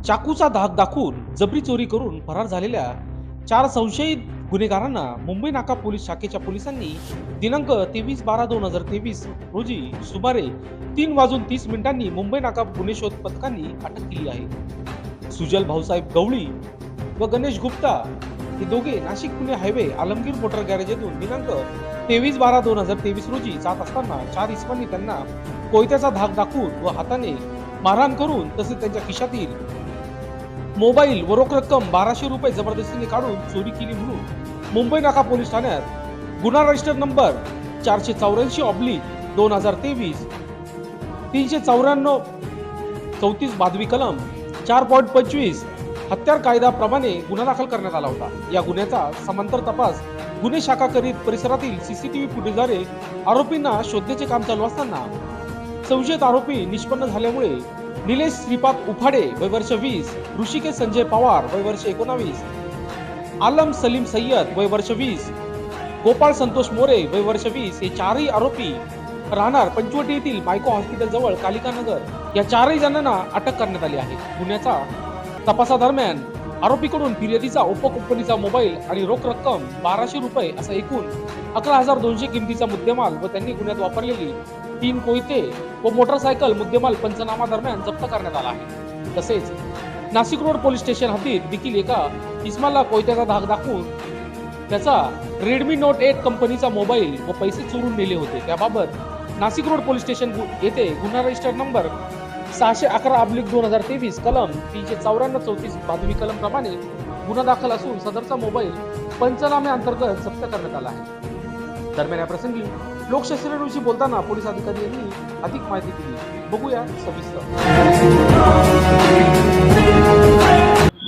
चाकूचा धाक दाखवून जबरी चोरी करून फरार झालेल्या 4 संशयित गुन्हेगारांना मुंबई नाका पोलीस शाखेच्या पोलिसांनी दिनांक 23/12/2023 रोजी सुमारे 3:30 मुंबई नाका गुन्हे शोध पथकांनी अटक केली आहे. सुजल भाऊसाहेब गवळी व गणेश गुप्ता हे दोघे Nashik Pune highway Alamgir motor garage येथून दिनांक 23/12/2023 रोजी जात असताना 4 इसमांनी त्यांना कोयत्याचा धाक दाखवून व हाताने मारहाण करून तसेच त्यांच्या खिशातील मोबाईल व रोख रक्कम 1200 रुपये जबरदस्तीने काढून चोरी केली म्हणून मुंबई नाका पोलीस ठाण्यात गुन्हा रजिस्टर नंबर 484/2023 394 34 भादवी कलम 4.25 हत्यार कायदा प्रमाणे गुन्हा दाखल करण्यात आला होता. या गुन्ह्याचा समांतर तपास गुन्हे शाखा करीत परिसरातील सीसीटीव्ही फुटेजद्वारे आरोपींना शोधण्याचे काम चालू असताना संशयित आरोपी निष्पन्न झाल्यामुळे निलेश श्रीपाद उफाडे वय वर्ष 20, ऋषिकेश संजय पवार वय वर्ष 19, आलम सलीम सय्यद वय वर्ष 20, गोपाळ संतोष मोरे वय वर्ष 20 हे चारही आरोपी राहणार पंचवटी येथील मायको हॉस्पिटल जवळ कालिका नगर या चारही जणांना अटक करण्यात आली आहे. गुन्ह्याचा तपासादरम्यान आरोपीकडून फिर्यादीचा ओप्पो कंपनीचा मोबाईल आणि रोख रक्कम 1200 रुपये असा एकूण 11,200 किमतीचा मुद्देमाल व त्यांनी गुन्ह्यात वापरलेली 3 कोयते व मोटरसायकल मुद्देमाल पंचनामा दरम्यान जप्त करण्यात आला आहे. तसेच नाशिक रोड पोलीस स्टेशन हद्दीत देखील एका इस्माला कोयत्याचा धाक दाखवून त्याचा रेडमी नोट 8 कंपनीचा मोबाईल व पैसे चोरून नेले होते. त्याबाबत नाशिक रोड पोलीस स्टेशन येथे गुन्हा रजिस्टर नंबर 611/2023 कलम 394-34 भादवी कलम प्रमाणे गुन्हा दाखल असून सदरचा मोबाईल पंचनामे अंतर्गत जप्त करण्यात आला आहे. दरम्यान या प्रसंगी लोकशास्त्राविषयी बोलताना पोलीस अधिकारी यांनी अधिक माहिती दिली. बघूया सविस्तर.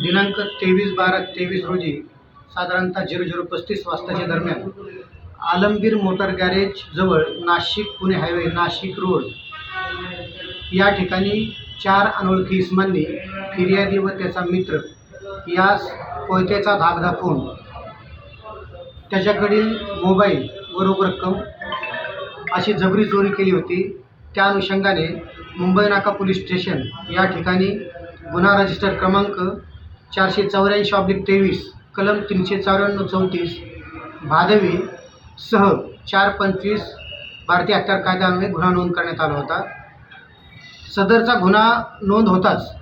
दिनांक 23/12/23 रोजी साधारणतः 00:35 वाजताच्या दरम्यान आलमगीर मोटर गॅरेज जवळ नाशिक पुणे हायवे नाशिक रोड या ठिकाणी 4 अनोळखी इसमांनी फिर्यादी व त्याचा मित्र यास कोयत्याचा धाक दाखवून त्याच्याकडील मोबाईल व रोख रक्कम अशी जबरी चोरी केली होती. त्या अनुषंगाने मुंबई नाका पोलीस स्टेशन या ठिकाणी गुन्हा रजिस्टर क्रमांक 484/23 कलम 394-34 भादवी सह 4.25 भारतीय हत्यार कायद्यान्वये गुन्हा नोंद करण्यात आला होता. सदरचा गुन्हा नोंद होताच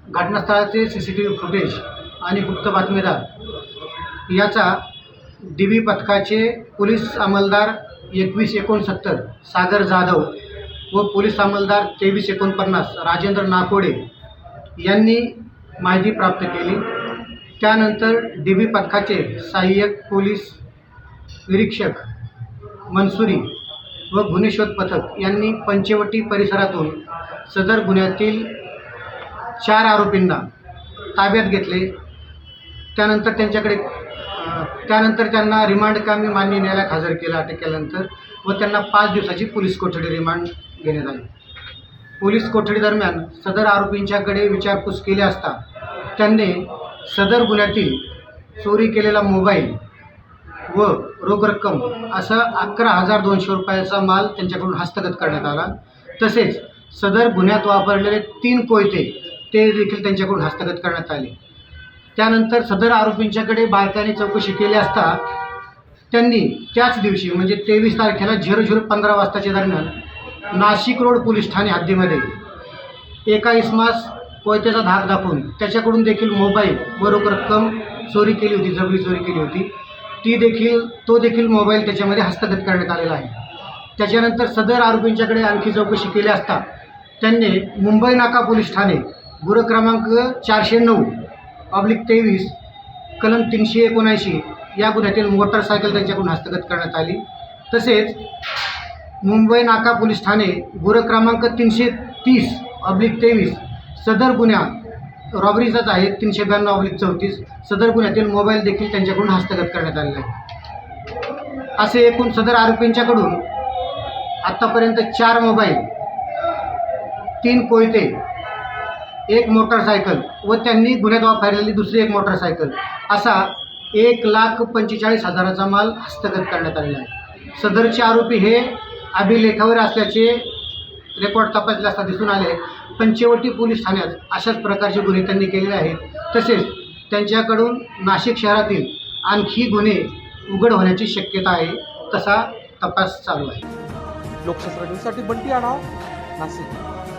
घटनास्थळाचे सीसीटीव्ही फुटेज आणि गुप्त बातमीदार याचा DB पथकाचे पोलीस अंमलदार 2169 सागर जाधव व पोलीस अंमलदार 2349 राजेंद्र नाकोडे यांनी माहिती प्राप्त केली. त्यानंतर DB पथकाचे सहाय्यक पोलीस निरीक्षक मनसुरी व गुन्हे शोध पथक यांनी पंचवटी परिसरातून सदर गुन्ह्यातील 4 आरोपींना ताब्यात घेतले. त्यानंतर त्यांना रिमांडकामी मान्य न्यायालयात हजर केलं अटक केल्यानंतर व त्यांना 5 दिवसाची पोलीस कोठडी रिमांड घेण्यात आली. पोलीस कोठडी दरम्यान सदर आरोपींच्याकडे विचारपूस केली असता त्यांनी सदर गुन्ह्यातील चोरी केलेला मोबाईल व रोख रक्कम असा 11,200 रुपयाचा माल त्यांच्याकडून हस्तगत करण्यात आला. तसेच सदर गुन्ह्यात वापरलेले 3 कोयते ते देखील त्यांच्याकडून हस्तगत करण्यात आले. त्यानंतर सदर आरोपींच्याकडे बारकाईने चौकशी केली असता त्यांनी त्याच दिवशी म्हणजे 23 तारखेला 00:15 वाजताच्या दरम्यान नाशिक रोड पोलीस ठाणे हद्दीमध्ये एका इसमास कोयत्याचा धाक दाखवून त्याच्याकडून देखील मोबाईल व रोख रक्कम चोरी केली होती, जबरी चोरी केली होती. तो देखील मोबाईल त्याच्यामध्ये हस्तगत करण्यात आलेला आहे. त्याच्यानंतर सदर आरोपींच्याकडे आणखी चौकशी केली असता त्यांनी मुंबई नाका पोलीस ठाणे गुन्हा क्रमांक 409/23 कलम 379 या गुन्ह्यातील मोटरसायकल त्यांच्याकडून हस्तगत करण्यात आली. तसेच मुंबई नाका पोलीस ठाणे गुन्हा क्रमांक 330/23 सदर गुन्हा रॉबरीचाच आहे 392/34 सदर गुन्ह्यातील मोबाईल देखील त्यांच्याकडून हस्तगत करण्यात आलेला आहे. असे एकूण सदर आरोपींच्याकडून आत्तापर्यंत 4 मोबाईल, 3 कोयते, 1 मोटरसायकल व त्यांनी गुन्ह्यात वापरलेली दुसरी 1 मोटरसायकल असा 1,45,000चा माल हस्तगत करण्यात आलेला आहे. सदरचे आरोपी हे अभिलेखावर असल्याचे रेकॉर्ड तपासले असता दिसून आले पंचवटी पोलीस ठाण्यात अशाच प्रकारचे गुन्हे त्यांनी केलेले आहेत. तसेच त्यांच्याकडून नाशिक शहरातील आणखी गुन्हे उघड होण्याची शक्यता आहे. तसा तपास चालू आहे. लोकशास्त्र न्यूजसाठी बंटी आढाव, नाशिक.